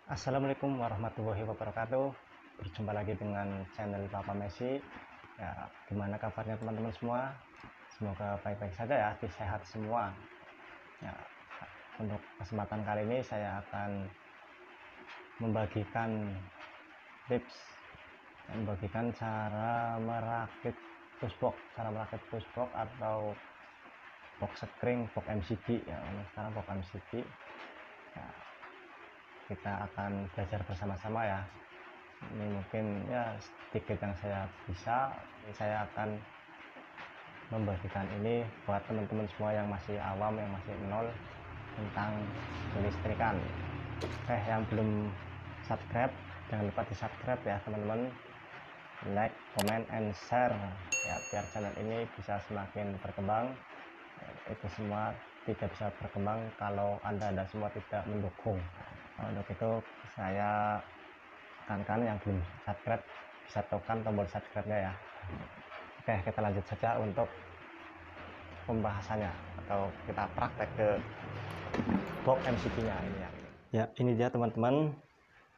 Assalamualaikum warahmatullahi wabarakatuh. Berjumpa lagi dengan channel Papa Messi. Ya, gimana kabarnya teman-teman semua? Semoga baik-baik saja ya, sehat semua. Ya, untuk kesempatan kali ini saya akan membagikan tips, membagikan cara merakit pushbox atau box screen, box MCB ya. Sekarang box MCB. Ya, kita akan belajar bersama-sama ya. Ini mungkin ya sedikit yang saya bisa. Saya akan membagikan ini buat teman-teman semua yang masih awam, yang masih nol tentang kelistrikan. Yang belum subscribe, jangan lupa di subscribe ya teman-teman, like, comment, and share ya, biar channel ini bisa semakin berkembang. Itu semua tidak bisa berkembang kalau anda semua tidak mendukung. Untuk itu saya tekankan yang belum subscribe bisa tekan tombol subscribe-nya ya. Oke, kita lanjut saja untuk pembahasannya atau kita praktek ke box MCB-nya ini ya. Ya, ini dia teman-teman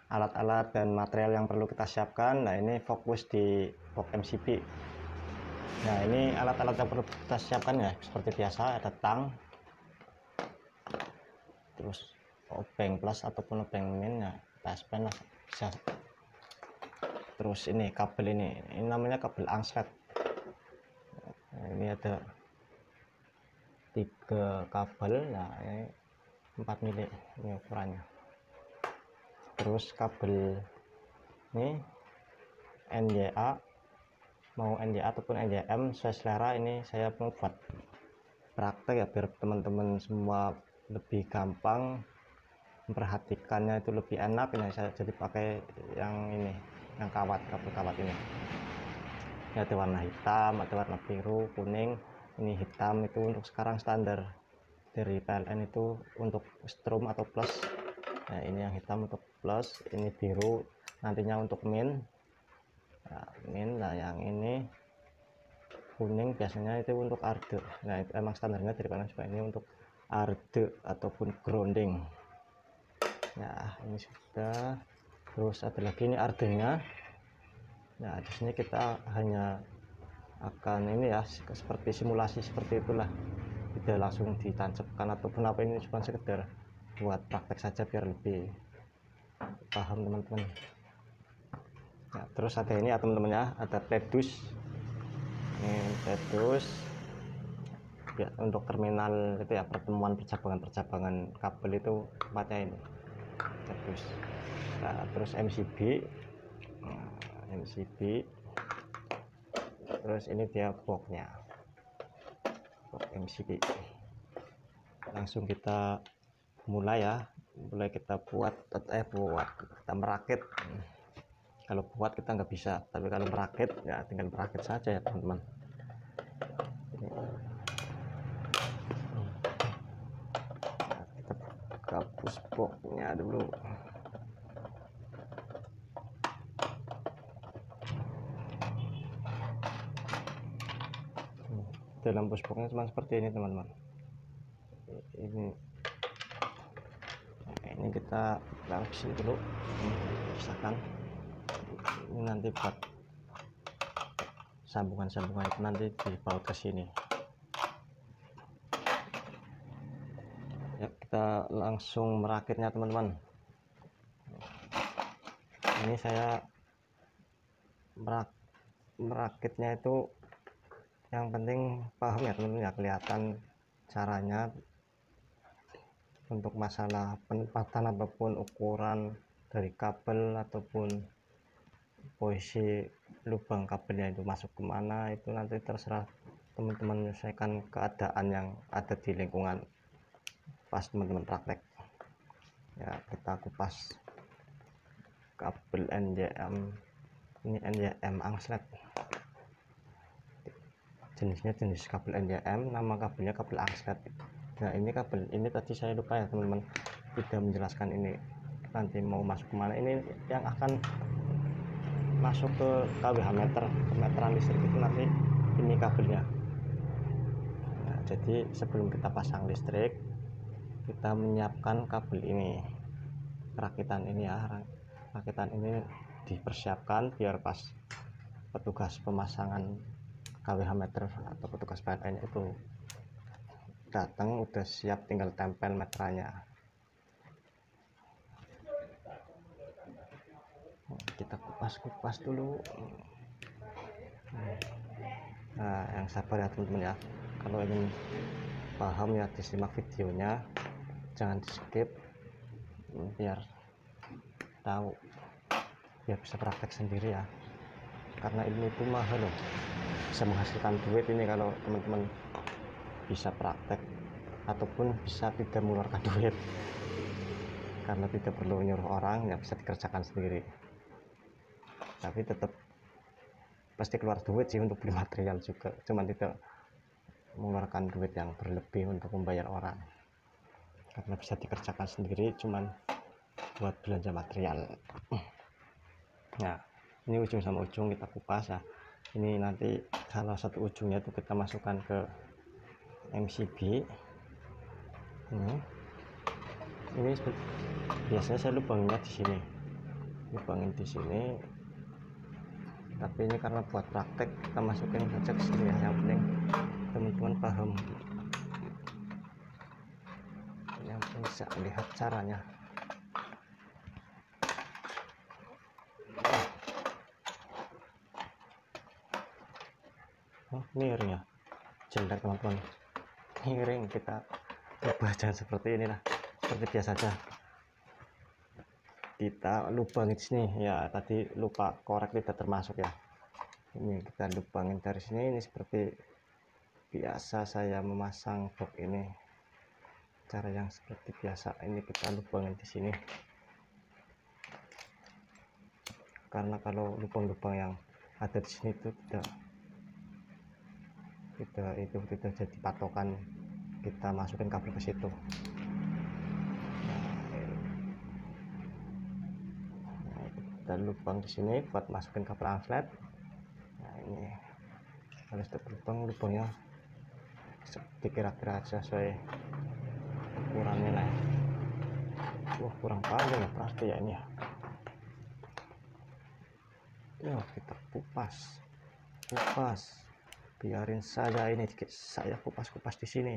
alat-alat dan material yang perlu kita siapkan. Nah, ini fokus di box MCB. Nah, ini alat-alat yang perlu kita siapkan ya, seperti biasa ada tang, terus obeng plus ataupun obeng min ya, taspen lah bisa. Terus ini kabel, ini namanya kabel angslet. Nah, ini ada 3 kabel. Nah, ini 4 mili ini ukurannya. Terus kabel ini NJA, mau NJA ataupun NJM sesuai selera. Ini saya mau buat praktek ya, biar teman-teman semua lebih gampang memperhatikannya, itu lebih enak. Ini saya jadi pakai yang ini, yang kabel kawat ini ya, ada warna hitam, ada warna biru, kuning. Ini hitam itu untuk sekarang standar dari PLN itu untuk strom atau plus. Nah, ini yang hitam untuk plus, ini biru nantinya untuk min. Nah, min. Nah, yang ini kuning biasanya itu untuk arde. Nah, itu emang standarnya dari PLN juga, ini untuk arde ataupun grounding. Nah, ini sudah. Terus ada lagi ini ardenya. Nah, di sini kita hanya akan ini ya, seperti simulasi seperti itulah, tidak langsung ditancapkan ataupun apa, ini cuma sekedar buat praktek saja biar lebih paham teman-teman. Nah, terus ada ini ya teman-teman ya, ada pedus. Ini pedus ya, untuk terminal itu ya, pertemuan percabangan kabel itu tempatnya ini pedus. Nah, terus MCB. Nah, MCB. Terus ini dia boxnya, box MCB. Langsung kita mulai ya, kita kita merakit. Kalau buat kita nggak bisa, tapi kalau merakit ya tinggal merakit saja ya teman-teman. Nah, kita buka pushbox-nya dulu. Dalam pushbox-nya cuma seperti ini teman-teman. Ini kita taruh sini dulu, pisahkan. Ini nanti buat sambungan-sambungan itu nanti dibaut ke sini ya. Kita langsung merakitnya teman-teman. Ini saya merakitnya itu yang penting paham ya teman-teman ya, kelihatan caranya. Untuk masalah penempatan ataupun ukuran dari kabel ataupun posisi lubang kabelnya itu masuk kemana, itu nanti terserah teman-teman menyelesaikan keadaan yang ada di lingkungan pas teman-teman praktek ya. Kita kupas kabel NJM. Ini NJM angslet, jenisnya jenis kabel NJM, nama kabelnya kabel angslet. Nah, ini kabel ini tadi saya lupa ya teman-teman, tidak menjelaskan ini nanti mau masuk kemana. Ini yang akan masuk ke kWh meter, meteran listrik itu nanti ini kabelnya. Nah, jadi sebelum kita pasang listrik, kita menyiapkan kabel ini. rakitan ini ya, rakitan ini dipersiapkan biar pas petugas pemasangan KWH meter atau petugas PLN itu datang udah siap, tinggal tempel meterannya. Kita kupas dulu. Nah, yang sabar ya teman-teman ya, kalau ingin paham ya disimak videonya, jangan di skip, biar tahu, biar bisa praktek sendiri ya, karena ilmu itu mahal loh, bisa menghasilkan duit ini kalau teman-teman bisa praktek ataupun bisa tidak mengeluarkan duit, karena tidak perlu nyuruh orang, ya bisa dikerjakan sendiri, tapi tetap pasti keluar duit sih untuk beli material juga, cuman tidak mengeluarkan duit yang berlebih untuk membayar orang, karena bisa dikerjakan sendiri cuman buat belanja material. Nah, ini ujung sama ujung kita kupas ya. Ini nanti salah satu ujungnya itu kita masukkan ke MCB. Ini biasanya saya lubangnya di sini, lubangin di sini, tapi ini karena buat praktek kita masukin aja ke sini ya, yang penting teman-teman paham, yang bisa lihat caranya. Oh, miring ya, jelek teman-teman, miring. Kita ubah jangan seperti ini lah, seperti biasa aja. Kita lubangin sini ya, tadi lupa korek tidak termasuk ya, ini kita lubangin dari sini. Ini seperti biasa saya memasang box ini, cara yang seperti biasa. Ini kita lubangin di sini, karena kalau lubang-lubang yang ada di sini itu tidak jadi patokan kita masukin kabel ke situ. Kita lubang di sini buat masukin kabel outlet. Nah, ini harus terlubang, lubangnya dikira-kira aja sesuai ukurannya lah. Wah, kurang panjang ya pasti ya ini ya. Yuk kita kupas, biarin saja ini saya kupas di sini.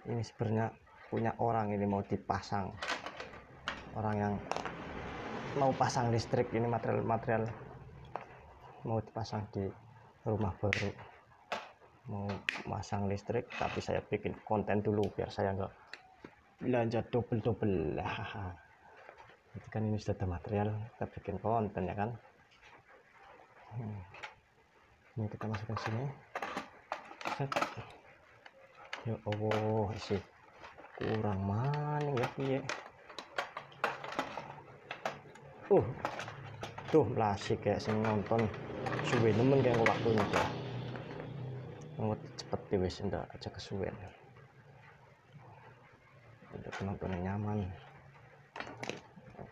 Ini sebenarnya punya orang, ini mau dipasang, orang yang mau pasang listrik, ini material mau dipasang di rumah baru, mau masang listrik, tapi saya bikin konten dulu biar saya nggak belanja double. Jadi kan ini sudah ada material, kita bikin konten ya kan. Ini kita masukkan sini. Ya Allah, sih kurang maning ya piye. Tuh lasik kayak sing nonton suwe nemen kayak waktunya tuh. Ngot cepet deh wis ndak aja kesuwen. Udah penontonnya nyaman.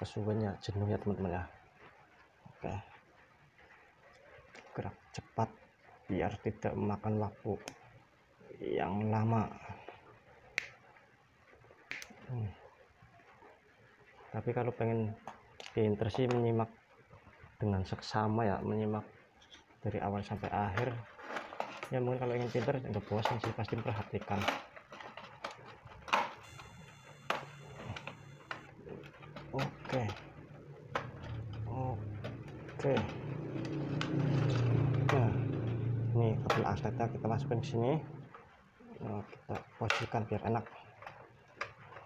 Kesuwennya jenuh ya teman-teman ya. Oke. Gerak cepat biar tidak memakan waktu yang lama. Tapi kalau pengen pinter sih menyimak dengan seksama ya, menyimak dari awal sampai akhir ya. Mungkin kalau ingin pinter nggak bosan sih, pasti perhatikan. Oke. Nah, ini kabel outletnya kita masukin ke sini. Nah, kita posisikan biar enak.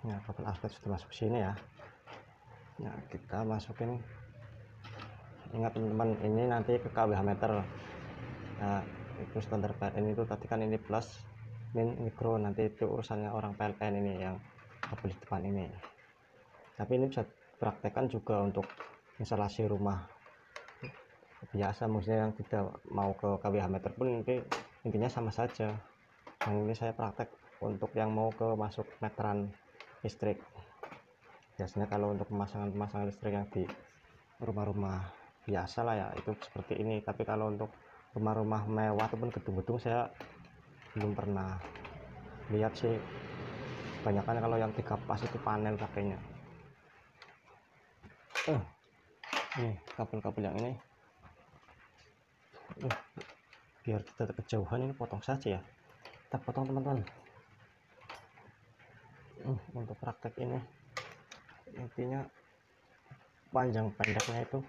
Nah, kabel outlet sudah masuk ke sini ya. Nah, kita masukin, ingat teman-teman, ini nanti ke KWH meter. Nah, itu standar PLN itu tadi kan ini plus, min, mikro, nanti itu urusannya orang PLN ini yang kabel depan ini. Tapi ini bisa praktekkan juga untuk instalasi rumah biasa, maksudnya yang tidak mau ke KWH meter pun nanti intinya sama saja. Yang ini saya praktek untuk yang mau ke masuk meteran listrik. Biasanya kalau untuk pemasangan listrik yang di rumah-rumah biasa lah ya, itu seperti ini. Tapi kalau untuk rumah-rumah mewah ataupun gedung-gedung saya belum pernah lihat sih. Kebanyakan kalau yang 3 pas itu panel pakainya. Ini kabel-kabel yang ini biar tidak kejauhan, ini potong saja ya, kita potong teman-teman. Untuk praktek ini intinya panjang pendeknya itu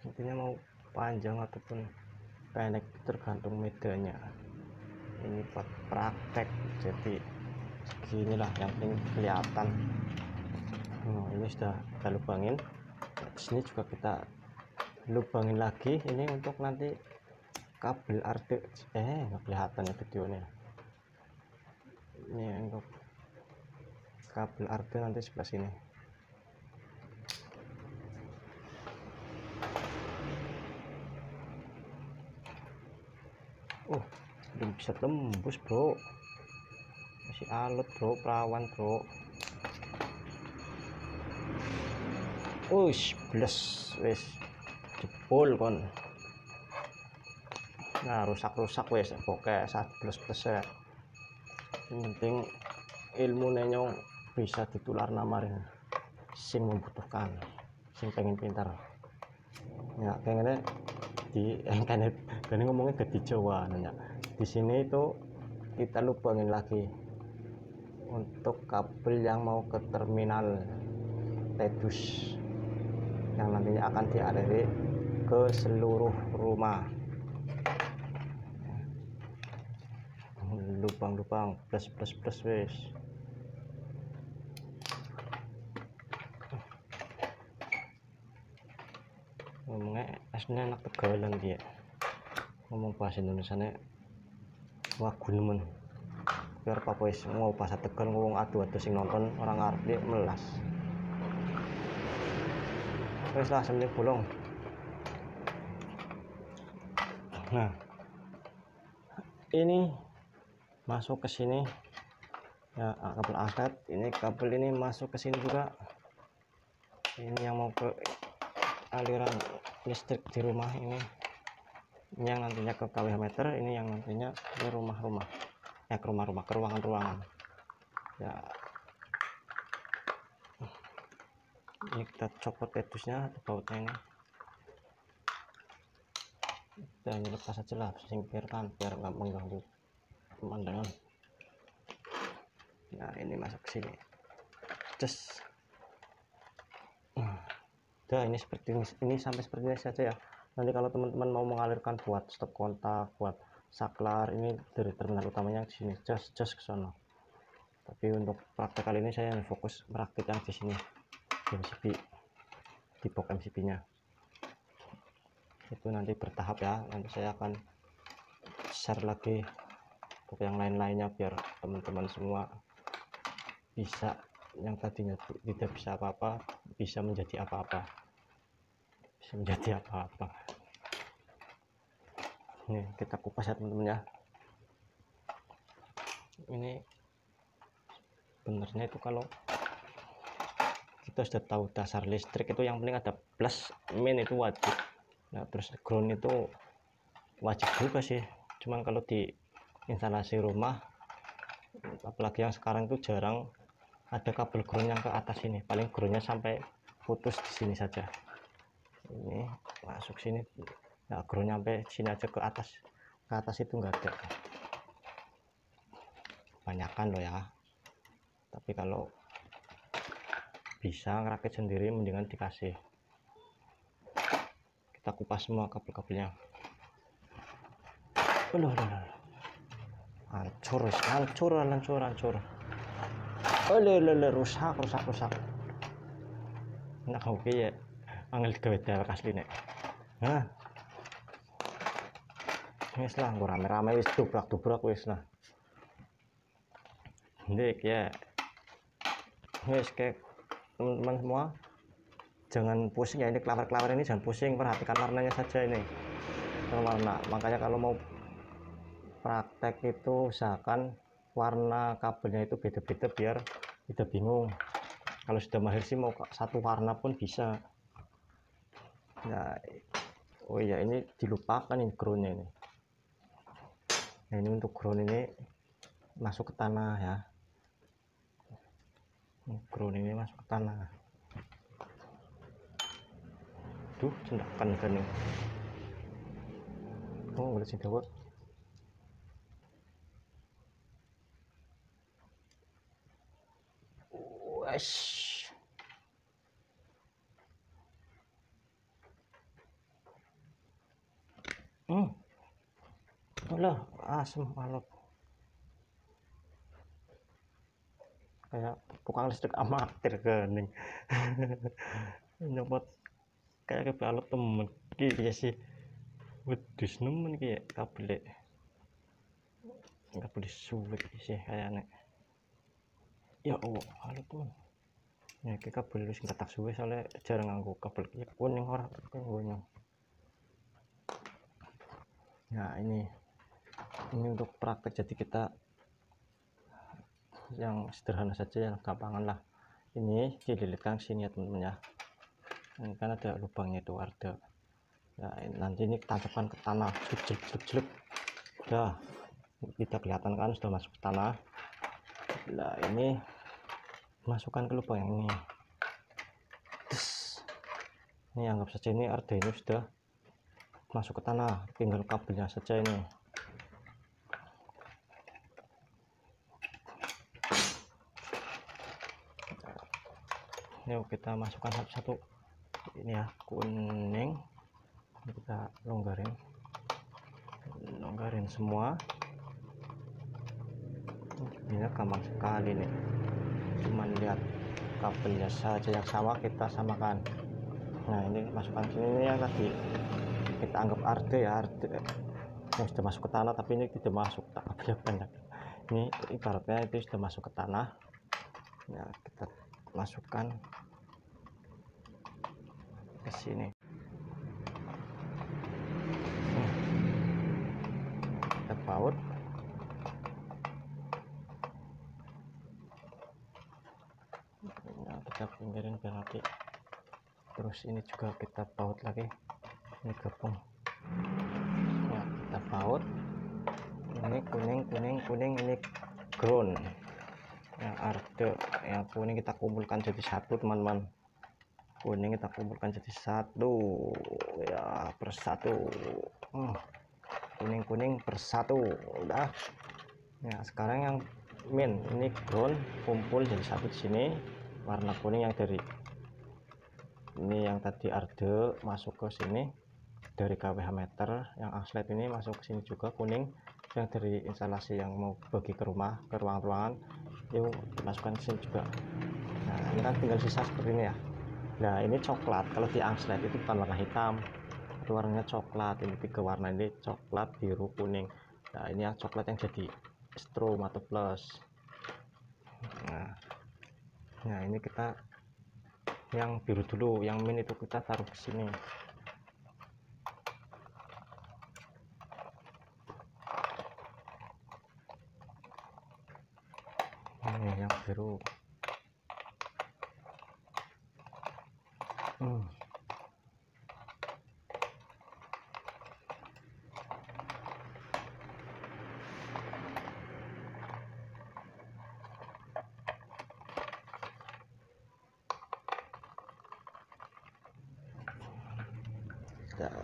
intinya mau panjang ataupun pendek tergantung medanya. Ini buat praktek, jadi seginilah yang penting kelihatan. Ini sudah kita lubangin, di sini juga kita lubangin lagi, ini untuk nanti kabel arti nggak kelihatan ya videonya. Ini untuk kabel arti nanti sebelah sini. Belum bisa tembus bro, masih alot bro, perawan bro. Bless wis jebol kon. Nah rusak wis pokoknya saat plus ya. Yang penting ilmu nenyong bisa ditular namarin sing membutuhkan, sing pengen pintar ya. Kayaknya di internet dan ngomongnya ke di Jawa nanya. Di sini itu kita lubangin lagi untuk kabel yang mau ke terminal Tedus yang nantinya akan dialiri ke seluruh rumah. Lubang-lubang plus wes. Ngomongnya aslinya anak Tegalan dia, ngomong bahasa Indonesia nya wah gunemen. Biar apa wis mau bahasa Tegal ngomong adu-adu sing nonton orang ngarep dia melas. Wis lah semenit bolong. Nah ini masuk ke sini ya, kabel angkat. Ini kabel ini masuk ke sini juga. Ini yang mau ke aliran listrik di rumah ini, yang nantinya ke kWh meter. Ini yang nantinya ke rumah-rumah ya, ke rumah-rumah, ke ruangan-ruangan ya. Ini kita copot pedusnya atau bautnya ini, kita ini lepas aja lah, singkirkan biar nggak mengganggu pemandangan. Nah ini masuk ke sini, just udah. Ini seperti ini sampai seperti ini saja ya. Nanti kalau teman-teman mau mengalirkan buat stop kontak, buat saklar, ini dari terminal utamanya di sini, just ke sana. Tapi untuk praktek kali ini saya fokus merakit yang di sini, di MCB, di box MCB nya itu nanti bertahap ya. Nanti saya akan share lagi untuk yang lain-lainnya biar teman-teman semua bisa, yang tadinya tidak bisa apa-apa bisa menjadi apa-apa, bisa menjadi apa-apa. Nih kita kupas ya teman-teman ya. Ini benernya itu kalau kita sudah tahu dasar listrik itu yang penting ada plus min itu wajib. Nah terus ground itu wajib juga sih, cuman kalau di instalasi rumah apalagi yang sekarang itu jarang ada kabel ground yang ke atas ini. Paling groundnya sampai putus di sini saja, ini masuk sini ya, ground sampai sini aja, ke atas itu enggak ada, kebanyakan loh ya. Tapi kalau bisa ngerakit sendiri mendingan dikasih. Kita kupas semua kabel-kabelnya. Hancur. Rusak. Nah oke ya, angel gawe dewek asline. Nah wis lah, nggo rame-rame wis dobrak wis lah. Ndek ya. Wis kayak teman-teman semua jangan pusing ya, ini klawer-klawer ini jangan pusing, perhatikan warnanya saja ini. Warna, makanya kalau mau praktek itu usahakan warna kabelnya itu beda-beda biar tidak bingung. Kalau sudah mahir sih mau satu warna pun bisa. Nah, oh iya ini dilupakan ini groundnya ini. Nah ini untuk ground ini masuk ke tanah ya, ground ini masuk ke tanah. Duh cendakan kan nih. Oh udah sih dawet. Wesh. Alah asem alot. Kayak tukang listrik amatir kening. Nyopot kayak kebalot temen iki ya sih. Wedhus nemen iki kabel sulit sih kayaknya. Ya Allah alot temen. Ya iki kabel wis ketak suwe soalnya jarang nganggo kabel iki kuning ora nggonya. Nah ini untuk praktek, jadi kita yang sederhana saja, yang gampangan lah. Ini dililitkan sini ya teman-teman ya, ini kan ada lubangnya itu ada. Nah nanti ini tancapkan ke tanah, jelek udah kita kelihatan kan sudah masuk ke tanah. Nah ini masukkan ke lubang yang ini. Ini anggap saja ini arda ini sudah masuk ke tanah, tinggal kabelnya saja ini. Yuk kita masukkan satu-satu. Ini ya kuning, kita longgarin semua. Ini gampang sekali nih, cuman lihat kabelnya saja yang sama kita samakan. Nah ini masukkan sini, ini yang tadi kita anggap arde ya, arde yang sudah masuk ke tanah, tapi ini tidak masuk, tak kabelnya banyak. Ini ibaratnya itu sudah masuk ke tanah. Ya kita masukkan ke sini. Kita baut. Nah, kita pinggirin biar nanti. Terus ini juga kita baut lagi. Ini gabung. Ya, kita baut. Ini kuning, ini ground. Yang arde, yang kuning kita kumpulkan jadi satu teman-teman. Kuning kita kumpulkan jadi satu ya, persatu. Kuning persatu udah ya. Sekarang yang main ini ground kumpul jadi satu di sini, warna kuning yang dari ini yang tadi arde masuk ke sini dari kWh meter, yang aslet ini masuk ke sini juga kuning, yang dari instalasi yang mau bagi ke rumah, ke ruangan-ruangan yuk dimasukkan ke sini juga. Nah ini kan tinggal sisa seperti ini ya. Nah ini coklat, kalau di angslet itu bukan warna hitam, itu warnanya coklat. Ini tiga warna ini coklat, biru, kuning. Nah ini yang coklat yang jadi strom atau plus. Nah ini kita yang biru dulu, yang min itu kita taruh ke sini. Ini yang biru.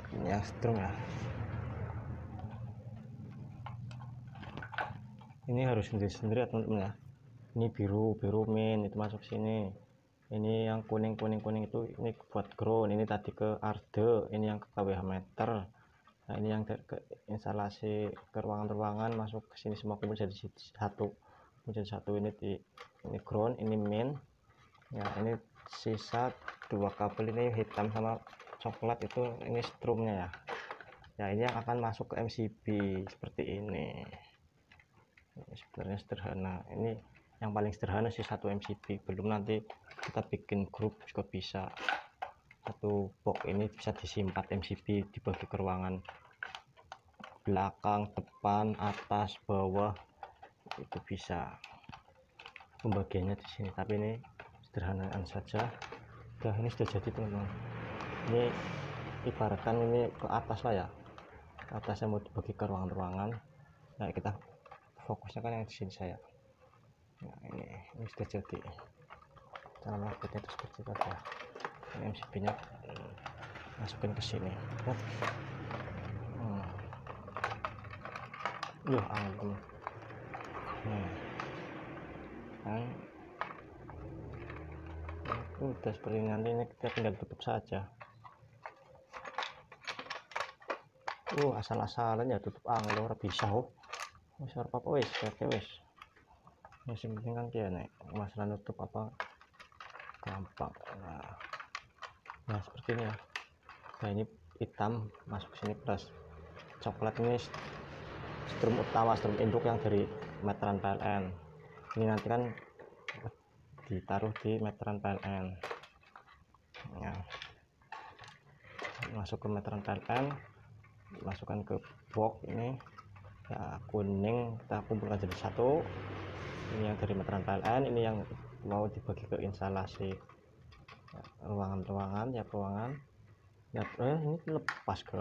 Ini yang strom ya. Ini harus sendiri-sendiri ya teman-teman ya. Ini biru min itu masuk sini. Ini yang kuning itu ini buat ground, ini tadi ke arde, ini yang ke kWh meter. Nah ini yang ke instalasi ke ruangan-ruangan masuk ke sini semua kumpul jadi satu. Ini ground, ini main. Ya ini sisa dua kabel ini hitam sama coklat itu ini strumnya ya. Ya ini yang akan masuk ke MCB seperti ini. Ini sebenarnya sederhana. Ini yang paling sederhana sih satu MCB. Belum nanti kita bikin grup juga bisa. Satu box ini bisa disimpan MCB, dibagi ke ruangan belakang, depan, atas, bawah, itu bisa pembagiannya di sini. Tapi ini sederhanaan saja. Nah ini sudah jadi teman-teman. Ini ibaratkan ini ke atas lah ya, ke atasnya mau dibagi ke ruangan-ruangan. Nah, kita fokusnya kan yang di sini saya. Nah, ini sudah jadi. Cara melakukannya itu seperti itu ya. Ini MCB nya masukin ke sini. Anggun. Nah, udah seperti ini. Nanti ini kita tinggal tutup saja. Asal-asalan ya tutup angin ora bisa wis arep apa wis yang penting kan kene masalah nutup apa gampang. Nah seperti ini ya. Nah ini hitam masuk sini plus coklat, ini strum utama, strum induk yang dari meteran PLN. Ini nanti kan ditaruh di meteran PLN ya. Masuk ke meteran PLN, masukkan ke box ini ya, kuning kita kumpulkan jadi satu. Ini yang dari meteran PLN, ini yang mau dibagi ke instalasi ruangan ya, ruangan ya. Ini lepas ke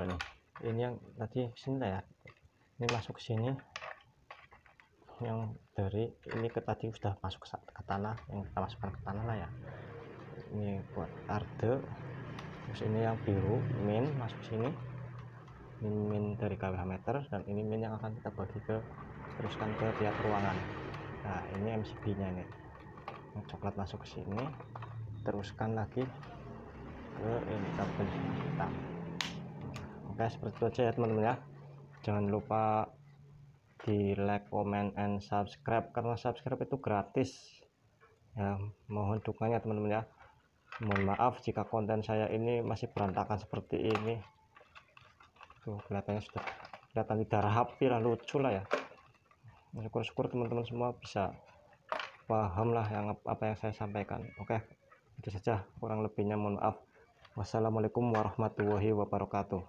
ini yang tadi sini ya, ini masuk ke sini, yang dari ini ke tadi sudah masuk ke tanah, yang kita masukkan ke tanah lah ya. Ini buat arde. Terus ini yang biru min masuk sini, ini min dari kWh meter, dan ini min yang akan kita bagi ke teruskan ke tiap ruangan. Nah ini MCB nya ini, yang coklat masuk ke sini, teruskan lagi ke ini kabel hitam. Oke seperti itu aja ya teman-teman ya. Jangan lupa di like, comment, and subscribe, karena subscribe itu gratis ya. Mohon dukungannya teman-teman ya. Mohon maaf jika konten saya ini masih berantakan seperti ini. Tuh kelihatannya sudah kelihatan tidak rapi lah, lucu lah ya. Syukur-syukur teman-teman semua bisa paham lah apa yang saya sampaikan. Oke itu saja, kurang lebihnya mohon maaf. Wassalamualaikum warahmatullahi wabarakatuh.